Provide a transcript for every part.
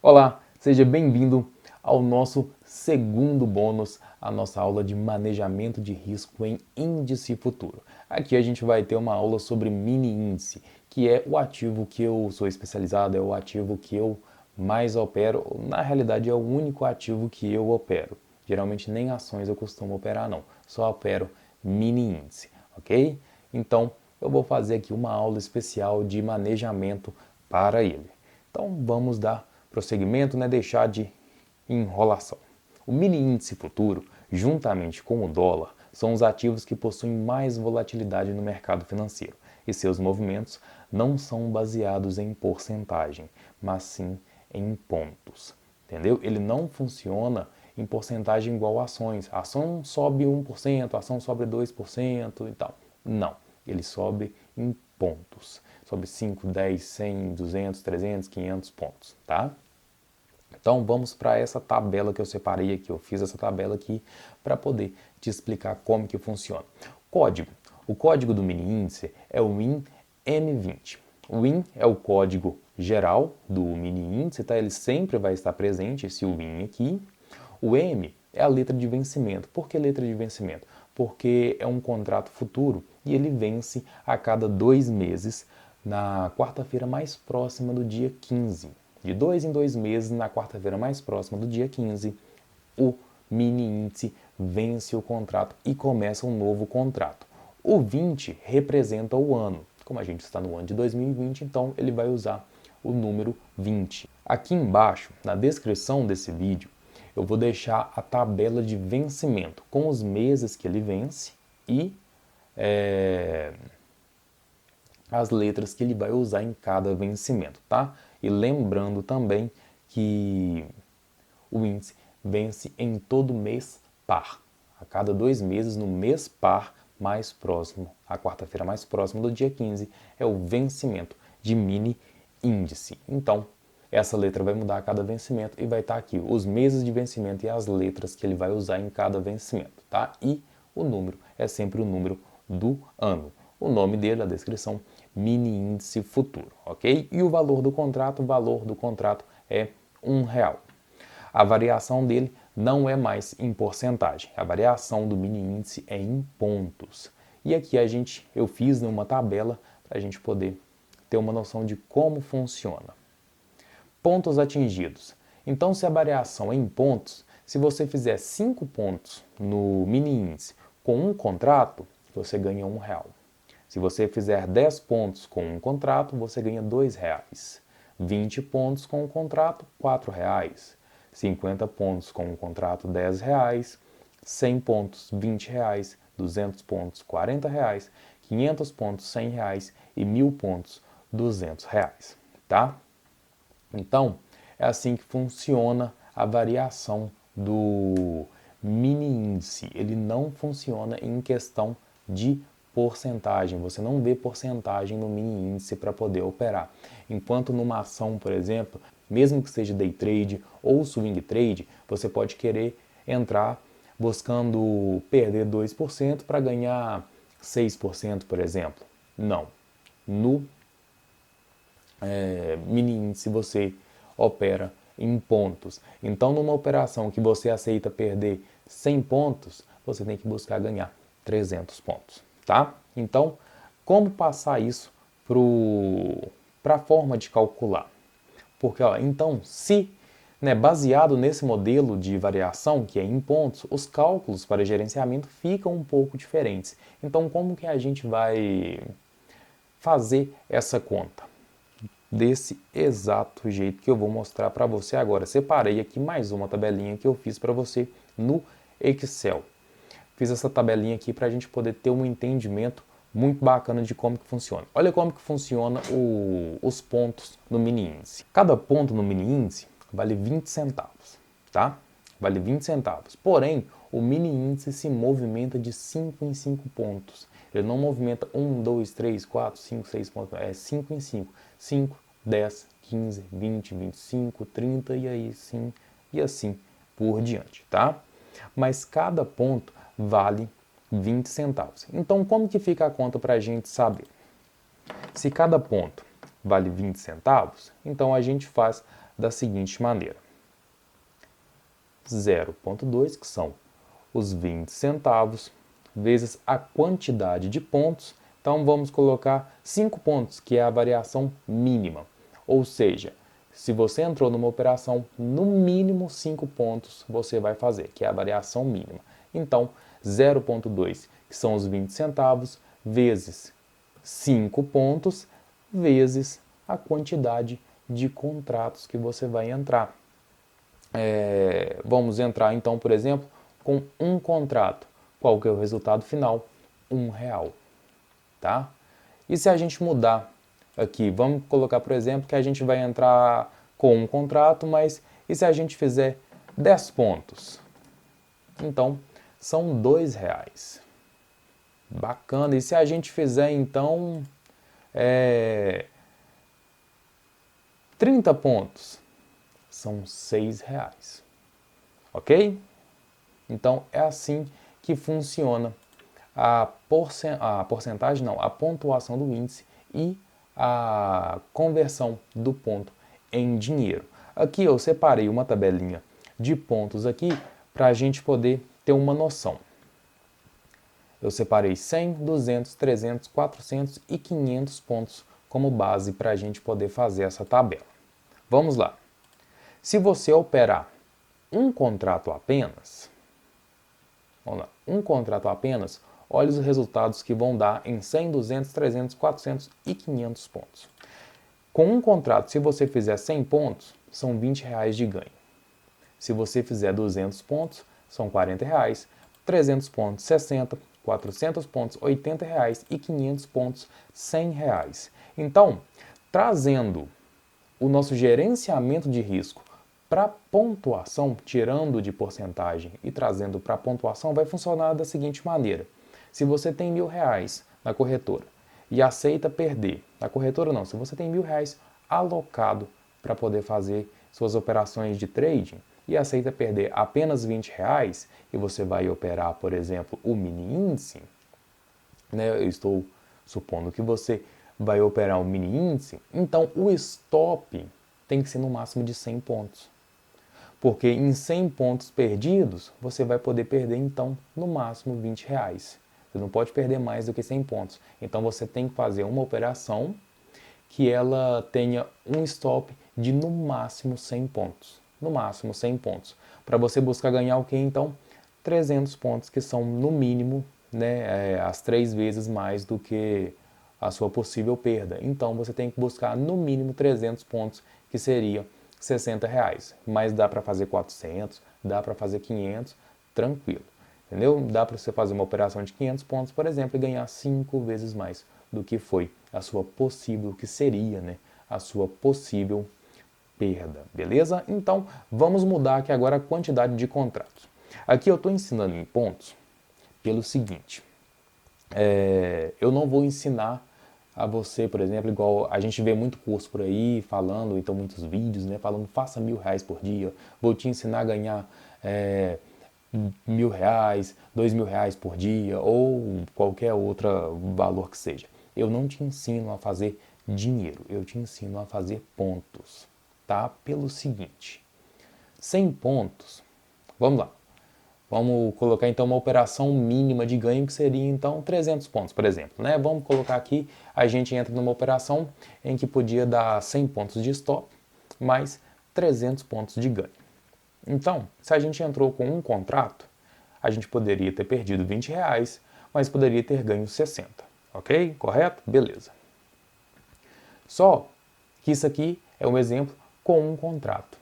Olá, seja bem-vindo ao nosso segundo bônus, a nossa aula de manejamento de risco em índice futuro. Aqui a gente vai ter uma aula sobre mini índice, que é o ativo que eu sou especializado, é o ativo que eu mais opero. Na realidade, é o único ativo que eu opero. Geralmente nem ações eu costumo operar não, só opero mini índice, ok? Então, eu vou fazer aqui uma aula especial de manejamento para ele. Então, vamos dar prosseguimento, né, deixar de enrolação. O mini índice futuro, juntamente com o dólar, são os ativos que possuem mais volatilidade no mercado financeiro e seus movimentos não são baseados em porcentagem, mas sim em pontos. Entendeu? Ele não funciona em porcentagem igual a ações. A ação sobe 1%, a ação sobe 2% e tal. Não, ele sobe em pontos. Sobe 5, 10, 100, 200, 300, 500 pontos, tá? Então vamos para essa tabela que eu separei aqui. Eu fiz essa tabela aqui para poder te explicar como que funciona. Código. O código do mini índice é o WIN-M20. O WIN é o código geral do mini índice, tá? Ele sempre vai estar presente, esse WIN aqui. O M é a letra de vencimento. Por que letra de vencimento? Porque é um contrato futuro e ele vence a cada 2 meses na quarta-feira mais próxima do dia 15. De 2 em 2 meses, na quarta-feira mais próxima do dia 15, o mini índice vence o contrato e começa um novo contrato. O 20 representa o ano. Como a gente está no ano de 2020, então ele vai usar o número 20. Aqui embaixo, na descrição desse vídeo, eu vou deixar a tabela de vencimento com os meses que ele vence e as letras que ele vai usar em cada vencimento, tá? E lembrando também que o índice vence em todo mês par. A cada 2 meses, no mês par mais próximo, a quarta-feira mais próxima do dia 15, é o vencimento de mini índice. Então, essa letra vai mudar a cada vencimento e vai estar aqui os meses de vencimento e as letras que ele vai usar em cada vencimento, tá? E o número é sempre o número do ano. O nome dele, a descrição, mini índice futuro, ok? E o valor do contrato é R$1. A variação dele não é mais em porcentagem, a variação do mini índice é em pontos. E aqui eu fiz uma tabela para a gente poder ter uma noção de como funciona. Pontos atingidos. Então, se a variação é em pontos, se você fizer 5 pontos no mini índice com um contrato, você ganha R$1. Se você fizer 10 pontos com um contrato, você ganha R$2. 20 pontos com um contrato, R$4. 50 pontos com um contrato, R$10. 100 pontos, R$20. 200 pontos, R$40. 500 pontos, R$100. E 1000 pontos, R$200. Tá? Então, é assim que funciona a variação do mini índice. Ele não funciona em questão de porcentagem. Você não vê porcentagem no mini índice para poder operar. Enquanto numa ação, por exemplo, mesmo que seja day trade ou swing trade, você pode querer entrar buscando perder 2% para ganhar 6%, por exemplo. Não. No mini índice você opera em pontos. Então, numa operação que você aceita perder 100 pontos, você tem que buscar ganhar 300 pontos, tá? Então, como passar isso para a forma de calcular? Porque, ó, então, se baseado nesse modelo de variação, que é em pontos, os cálculos para gerenciamento ficam um pouco diferentes. Então, como que a gente vai fazer essa conta? Desse exato jeito que eu vou mostrar para você agora. Separei aqui mais uma tabelinha que eu fiz para você no Excel. Fiz essa tabelinha aqui para a gente poder ter um entendimento muito bacana de como que funciona. Olha como que funciona os pontos no mini índice. Cada ponto no mini índice vale 20 centavos, tá? Vale 20 centavos. Porém, o mini índice se movimenta de 5 em 5 pontos. Ele não movimenta 1, 2, 3, 4, 5, 6 pontos. É 5 em 5. 5, 10, 15, 20, 25, 30 e aí sim, e assim por diante, tá? Mas cada ponto vale 20 centavos. Então, como que fica a conta para a gente saber? Se cada ponto vale 20 centavos, então a gente faz da seguinte maneira. 0,2, que são os 20 centavos, vezes a quantidade de pontos. Então, vamos colocar 5 pontos, que é a variação mínima. Ou seja, se você entrou numa operação, no mínimo 5 pontos você vai fazer, que é a variação mínima. Então, 0,2, que são os 20 centavos, vezes 5 pontos, vezes a quantidade de contratos que você vai entrar. Vamos entrar então, por exemplo, com um contrato. Qual que é o resultado final? R$1. Tá? E se a gente mudar aqui, vamos colocar, por exemplo, que a gente vai entrar com um contrato, mas e se a gente fizer 10 pontos? Então, são R$2. Bacana. E se a gente fizer, então, 30 pontos? São R$6. Ok? Então, é assim que funciona a porcentagem, não, a pontuação do índice e a conversão do ponto em dinheiro. Aqui eu separei uma tabelinha de pontos aqui para a gente poder ter uma noção. Eu separei 100, 200, 300, 400 e 500 pontos como base para a gente poder fazer essa tabela. Vamos lá. Se você operar um contrato apenas, olha os resultados que vão dar em 100, 200, 300, 400 e 500 pontos. Com um contrato, se você fizer 100 pontos, são R$20 de ganho. Se você fizer 200 pontos, são R$40, 300 pontos, 60, 400 pontos, R$80 e 500 pontos, R$100. Então, trazendo o nosso gerenciamento de risco para pontuação, tirando de porcentagem e trazendo para pontuação, vai funcionar da seguinte maneira. Se você tem R$1.000 na corretora e aceita perder, na corretora não, se você tem R$1.000 alocado para poder fazer suas operações de trading e aceita perder apenas R$20 e você vai operar, por exemplo, o mini índice, né? Eu estou supondo que você vai operar um mini índice, então o stop tem que ser no máximo de 100 pontos. Porque em 100 pontos perdidos, você vai poder perder, então, no máximo R$20. Você não pode perder mais do que 100 pontos. Então, você tem que fazer uma operação que ela tenha um stop de, no máximo, 100 pontos. No máximo, 100 pontos. Para você buscar ganhar o quê, então? 300 pontos, que são, no mínimo, né, as 3 vezes mais do que a sua possível perda. Então, você tem que buscar, no mínimo, 300 pontos, que seria R$60, mas dá para fazer 400, dá para fazer 500, tranquilo, entendeu? Dá para você fazer uma operação de 500 pontos, por exemplo, e ganhar 5 vezes mais do que foi a sua possível, que seria, né, a sua possível perda, beleza? Então, vamos mudar aqui agora a quantidade de contratos. Aqui eu estou ensinando em pontos pelo seguinte, eu não vou ensinar a você, por exemplo, igual a gente vê muito curso por aí falando, então muitos vídeos, né, falando faça R$1.000 por dia, vou te ensinar a ganhar R$1.000, R$2.000 por dia ou qualquer outro valor que seja. Eu não te ensino a fazer dinheiro, eu te ensino a fazer pontos, tá? Pelo seguinte, 100 pontos, vamos lá. Vamos colocar então uma operação mínima de ganho que seria então 300 pontos, por exemplo, né? Vamos colocar aqui, a gente entra numa operação em que podia dar 100 pontos de stop, mais 300 pontos de ganho. Então, se a gente entrou com um contrato, a gente poderia ter perdido R$20, mas poderia ter ganho 60, ok? Correto? Beleza. Só que isso aqui é um exemplo com um contrato.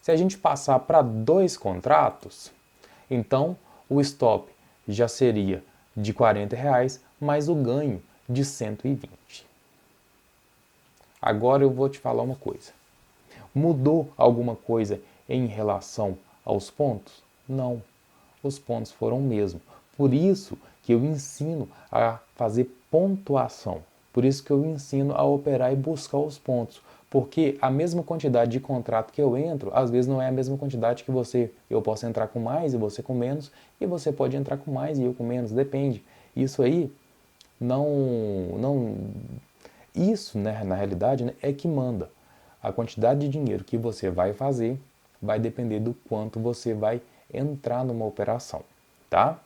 Se a gente passar para 2 contratos, então o stop já seria de R$40, mais o ganho de 120. Agora eu vou te falar uma coisa. Mudou alguma coisa em relação aos pontos? Não. Os pontos foram o mesmo. Por isso que eu ensino a fazer pontuação. Por isso que eu ensino a operar e buscar os pontos. Porque a mesma quantidade de contrato que eu entro, às vezes não é a mesma quantidade que você. Eu posso entrar com mais e você com menos, e você pode entrar com mais e eu com menos, depende. Isso aí isso, né, na realidade, né, é que manda. a quantidade de dinheiro que você vai fazer vai depender do quanto você vai entrar numa operação, tá?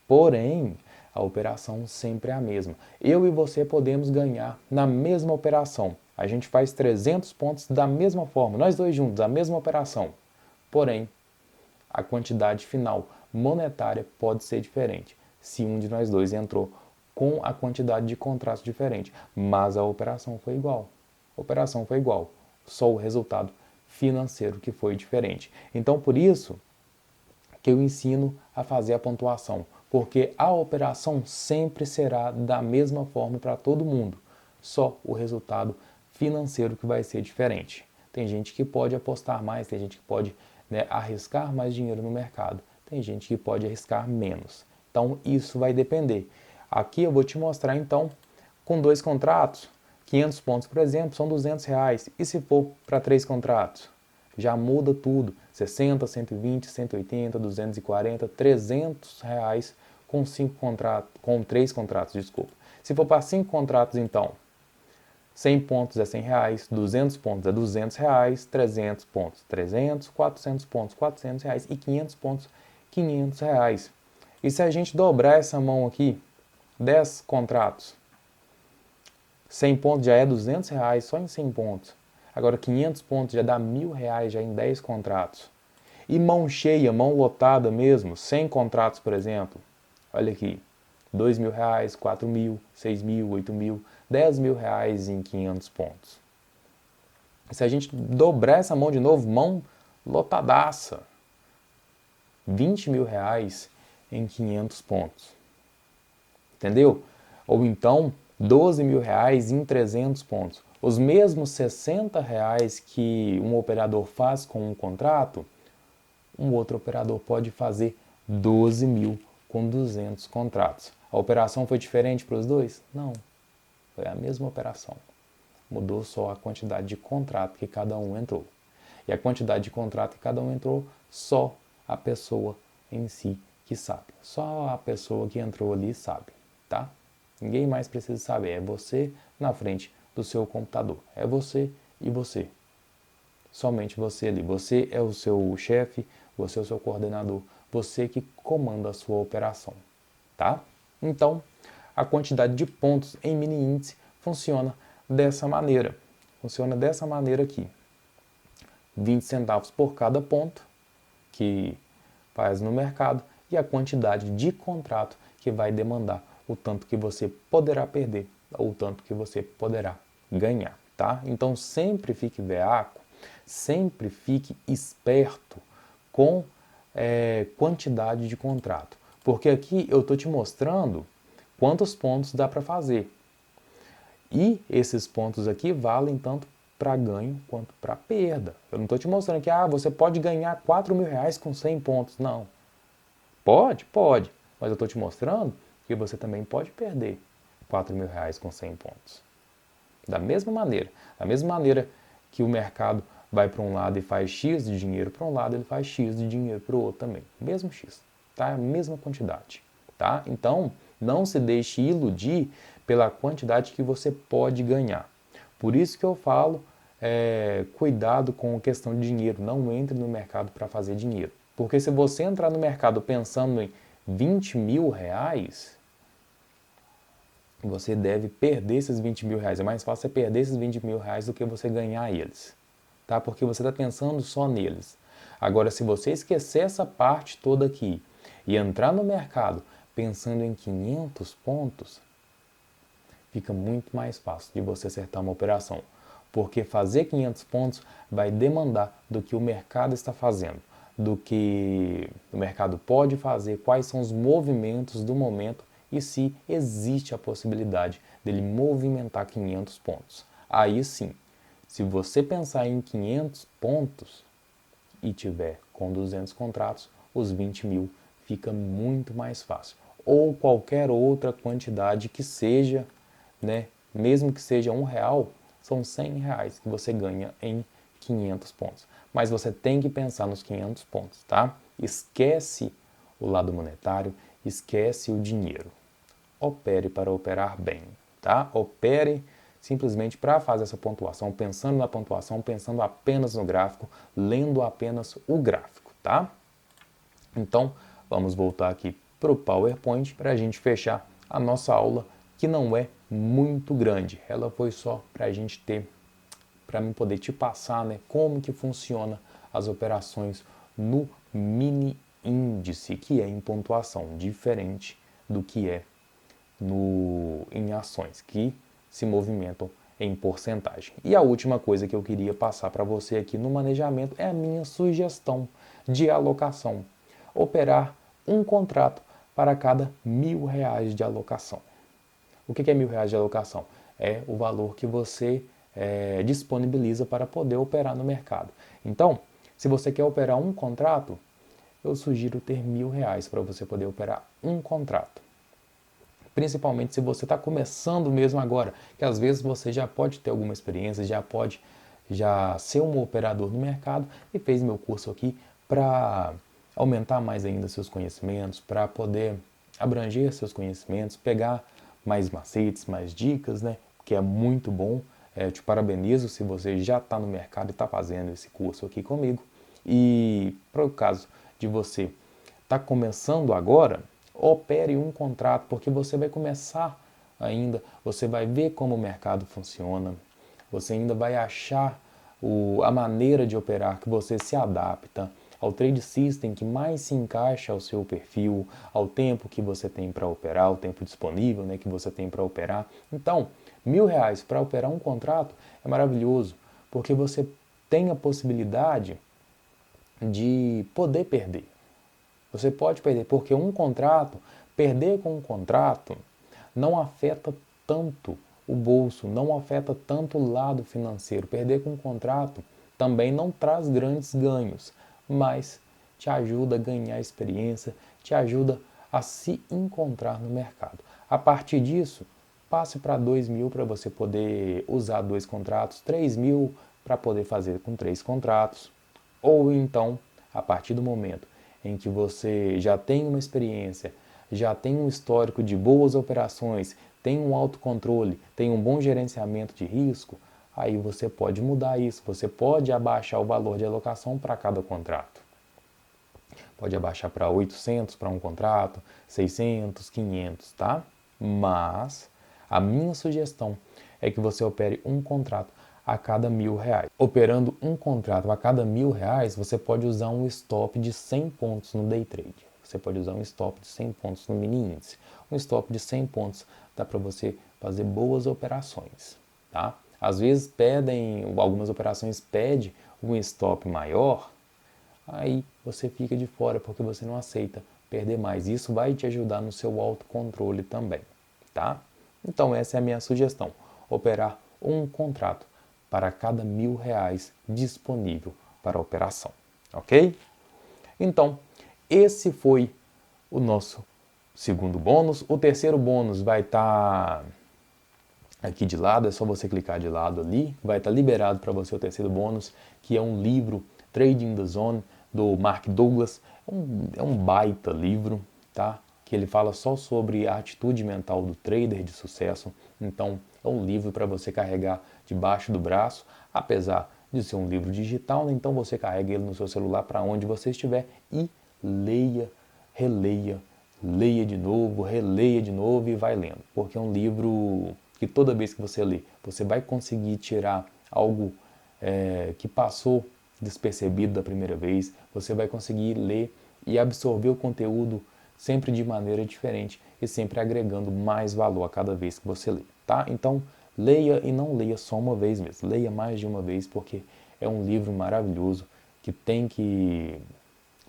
Porém, a operação sempre é a mesma. Eu e você podemos ganhar na mesma operação. A gente faz 300 pontos da mesma forma, nós dois juntos, a mesma operação. Porém, a quantidade final monetária pode ser diferente se um de nós dois entrou com a quantidade de contratos diferente, mas a operação foi igual. A operação foi igual, só o resultado financeiro que foi diferente. Então, por isso que eu ensino a fazer a pontuação, porque a operação sempre será da mesma forma para todo mundo, só o resultado financeiro que vai ser diferente. Tem gente que pode apostar mais, tem gente que pode, né, arriscar mais dinheiro no mercado, tem gente que pode arriscar menos. Então isso vai depender. Aqui eu vou te mostrar então com 2 contratos, 500 pontos, por exemplo, são R$ 200. E se for para 3 contratos? Já muda tudo. 60, 120, 180, 240, R$ 300 com 5 contratos, com 3 contratos, desculpa. Se for para 5 contratos, então, 100 pontos é R$ 100, 200 pontos é R$ 200, 300 pontos 300, 400 pontos R$ 400 e 500 pontos R$ 500. E se a gente dobrar essa mão aqui, 10 contratos, 100 pontos já é R$ 200 só em 100 pontos. Agora 500 pontos já dá R$ 1.000 já em 10 contratos. E mão cheia, mão lotada mesmo, 100 contratos, por exemplo. Olha aqui, R$ 2.000, 4.000, 6.000, 8.000, R$ 10.000 em 500 pontos. Se a gente dobrar essa mão de novo, mão lotadaça, R$ 20.000 em 500 pontos. Entendeu? Ou então, R$ 12.000 em 300 pontos. Os mesmos R$ 60 que um operador faz com um contrato, um outro operador pode fazer 12.000 com 200 contratos. A operação foi diferente para os dois? Não. Foi a mesma operação. Mudou só a quantidade de contrato que cada um entrou. E a quantidade de contrato que cada um entrou, só a pessoa em si que sabe. Só a pessoa que entrou ali sabe, tá? Ninguém mais precisa saber. É você na frente do seu computador. É você e você. Somente você ali. Você é o seu chefe, você é o seu coordenador, você que comanda a sua operação, tá? Então, a quantidade de pontos em mini índice funciona dessa maneira. Funciona dessa maneira aqui. 20 centavos por cada ponto que faz no mercado e a quantidade de contrato que vai demandar o tanto que você poderá perder ou o tanto que você poderá ganhar, tá? Então sempre fique veaco, sempre fique esperto com quantidade de contrato, porque aqui eu estou te mostrando quantos pontos dá para fazer e esses pontos aqui valem tanto para ganho quanto para perda. Eu não estou te mostrando que você pode ganhar R$ 4.000 com 100 pontos, não. Pode, mas eu estou te mostrando que você também pode perder R$ 4.000 com 100 pontos. Da mesma maneira que o mercado vai para um lado e faz X de dinheiro para um lado, ele faz X de dinheiro para o outro também. Mesmo X, tá? A mesma quantidade, tá? Então, não se deixe iludir pela quantidade que você pode ganhar. Por isso que eu falo, cuidado com a questão de dinheiro. Não entre no mercado para fazer dinheiro. Porque se você entrar no mercado pensando em R$ 20.000, você deve perder esses R$ 20.000. É mais fácil você perder esses R$ 20.000 do que você ganhar eles. Tá? Porque você está pensando só neles. Agora, se você esquecer essa parte toda aqui e entrar no mercado pensando em 500 pontos, fica muito mais fácil de você acertar uma operação. Porque fazer 500 pontos vai demandar do que o mercado está fazendo, do que o mercado pode fazer, quais são os movimentos do momento e se existe a possibilidade dele movimentar 500 pontos. Aí sim, se você pensar em 500 pontos e tiver com 200 contratos, os 20.000 fica muito mais fácil. Ou qualquer outra quantidade que seja, né? Mesmo que seja R$ 1, são R$ 100 que você ganha em 500 pontos. Mas você tem que pensar nos 500 pontos, tá? Esquece o lado monetário, esquece o dinheiro. Opere para operar bem, tá? Opere simplesmente para fazer essa pontuação, pensando na pontuação, pensando apenas no gráfico, lendo apenas o gráfico, tá? Então, vamos voltar aqui para o PowerPoint para a gente fechar a nossa aula, que não é muito grande. Ela foi só para a gente ter, para mim poder te passar, né, como que funciona as operações no mini índice, que é em pontuação, diferente do que é em ações, que se movimentam em porcentagem. E a última coisa que eu queria passar para você aqui no manejamento é a minha sugestão de alocação. Operar um contrato para cada R$ 1.000 de alocação. O que é R$ 1.000 de alocação? É o valor que você disponibiliza para poder operar no mercado. Então, se você quer operar um contrato, eu sugiro ter R$ 1.000 para você poder operar um contrato. Principalmente se você está começando mesmo agora, que às vezes você já pode ter alguma experiência, já pode ser um operador no mercado e fez meu curso aqui para aumentar mais ainda seus conhecimentos, para poder abranger seus conhecimentos, pegar mais macetes, mais dicas, né? Que é muito bom. Te parabenizo se você já está no mercado e está fazendo esse curso aqui comigo. E para o caso de você estar começando agora, opere um contrato, porque você vai começar ainda, você vai ver como o mercado funciona, você ainda vai achar a maneira de operar que você se adapta ao trade system que mais se encaixa ao seu perfil, ao tempo que você tem para operar, ao tempo disponível, né, que você tem para operar. Então, R$ 1.000 para operar um contrato é maravilhoso, porque você tem a possibilidade de poder perder. Você pode perder, porque perder com um contrato, não afeta tanto o bolso, não afeta tanto o lado financeiro. Perder com um contrato também não traz grandes ganhos, mas te ajuda a ganhar experiência, te ajuda a se encontrar no mercado. A partir disso, passe para 2.000 para você poder usar 2 contratos, 3.000 para poder fazer com 3 contratos, ou então, a partir do momento em que você já tem uma experiência, já tem um histórico de boas operações, tem um autocontrole, tem um bom gerenciamento de risco, aí você pode mudar isso, você pode abaixar o valor de alocação para cada contrato. Pode abaixar para 800 para um contrato, 600, 500, tá? Mas a minha sugestão é que você opere um contrato a cada R$ 1.000. Operando um contrato a cada R$ 1.000, você pode usar um stop de 100 pontos no day trade. Você pode usar um stop de 100 pontos no mini índice. Um stop de 100 pontos dá para você fazer boas operações, tá? Às vezes algumas operações pedem um stop maior, aí você fica de fora porque você não aceita perder mais. Isso vai te ajudar no seu autocontrole também, tá? Então essa é a minha sugestão, operar um contrato para cada R$ 1.000 disponível para a operação, ok? Então, esse foi o nosso segundo bônus. O terceiro bônus vai estar aqui de lado, é só você clicar de lado ali, vai estar liberado para você o terceiro bônus, que é um livro, Trading the Zone, do Mark Douglas. É um baita livro, tá? Que ele fala só sobre a atitude mental do trader de sucesso. Então, é um livro para você carregar debaixo do braço, apesar de ser um livro digital, né? Então você carrega ele no seu celular para onde você estiver e leia, releia, leia de novo, releia de novo e vai lendo. Porque é um livro que toda vez que você lê, você vai conseguir tirar algo que passou despercebido da primeira vez, você vai conseguir ler e absorver o conteúdo sempre de maneira diferente e sempre agregando mais valor a cada vez que você lê, tá? Então, leia e não leia só uma vez mesmo, leia mais de uma vez, porque é um livro maravilhoso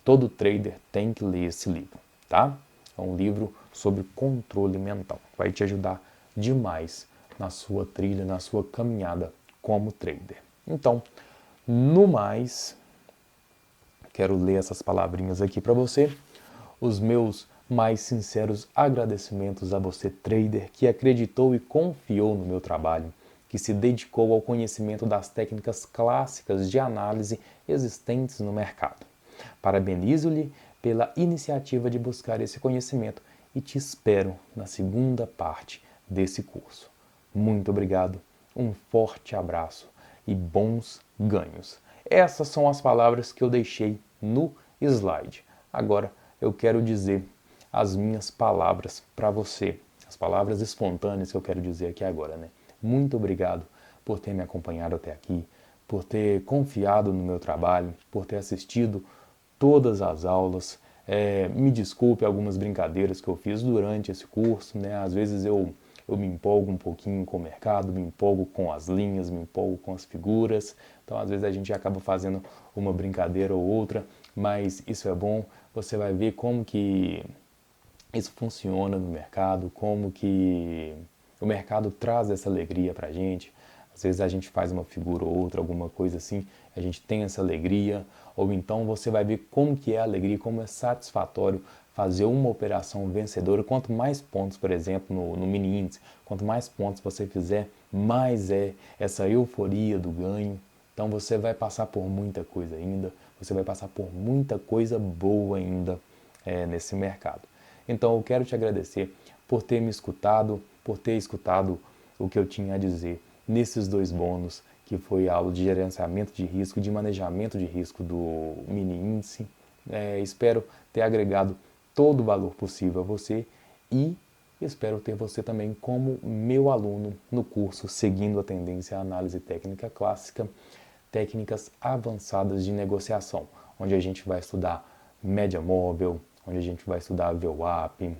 todo trader tem que ler esse livro, tá? É um livro sobre controle mental, vai te ajudar demais na sua trilha, na sua caminhada como trader. Então, no mais, quero ler essas palavrinhas aqui para você. Os meus mais sinceros agradecimentos a você, trader, que acreditou e confiou no meu trabalho, que se dedicou ao conhecimento das técnicas clássicas de análise existentes no mercado. Parabenizo-lhe pela iniciativa de buscar esse conhecimento e te espero na segunda parte desse curso. Muito obrigado, Um forte abraço e bons ganhos. Essas são as palavras que eu deixei no slide. Agora eu quero dizer as minhas palavras para você, as palavras espontâneas que eu quero dizer aqui agora, né? Muito obrigado por ter me acompanhado até aqui, por ter confiado no meu trabalho, por ter assistido todas as aulas. Me desculpe algumas brincadeiras que eu fiz durante esse curso, né? Às vezes eu me empolgo um pouquinho com o mercado, me empolgo com as linhas, me empolgo com as figuras. Então, às vezes a gente acaba fazendo uma brincadeira ou outra, mas isso é bom. Você vai ver como que isso funciona no mercado, como que o mercado traz essa alegria pra gente. Às vezes a gente faz uma figura ou outra, alguma coisa assim, a gente tem essa alegria, ou então você vai ver como que é a alegria, como é satisfatório fazer uma operação vencedora. Quanto mais pontos, por exemplo, no mini índice, quanto mais pontos você fizer, mais é essa euforia do ganho. Então você vai passar por muita coisa ainda, você vai passar por muita coisa boa ainda nesse mercado. Então eu quero te agradecer por ter me escutado, por ter escutado o que eu tinha a dizer nesses dois bônus, que foi a aula de gerenciamento de risco, de manejamento de risco do mini índice. Espero ter agregado todo o valor possível a você e espero ter você também como meu aluno no curso Seguindo a Tendência à Análise Técnica Clássica, Técnicas Avançadas de Negociação, onde a gente vai estudar média móvel, onde a gente vai estudar VWAP,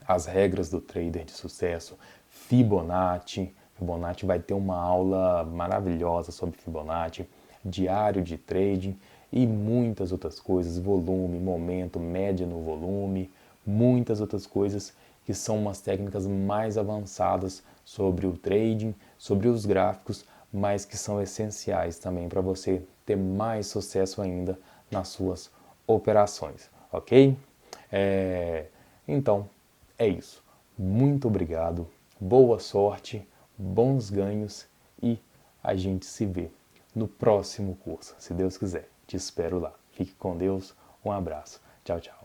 as regras do trader de sucesso, Fibonacci. Fibonacci vai ter uma aula maravilhosa sobre Fibonacci, diário de trading e muitas outras coisas, volume, momento, média no volume, muitas outras coisas que são umas técnicas mais avançadas sobre o trading, sobre os gráficos, mas que são essenciais também para você ter mais sucesso ainda nas suas operações, ok? Então, é isso. Muito obrigado, boa sorte, bons ganhos e a gente se vê no próximo curso, se Deus quiser. Te espero lá. Fique com Deus, um abraço. Tchau, tchau.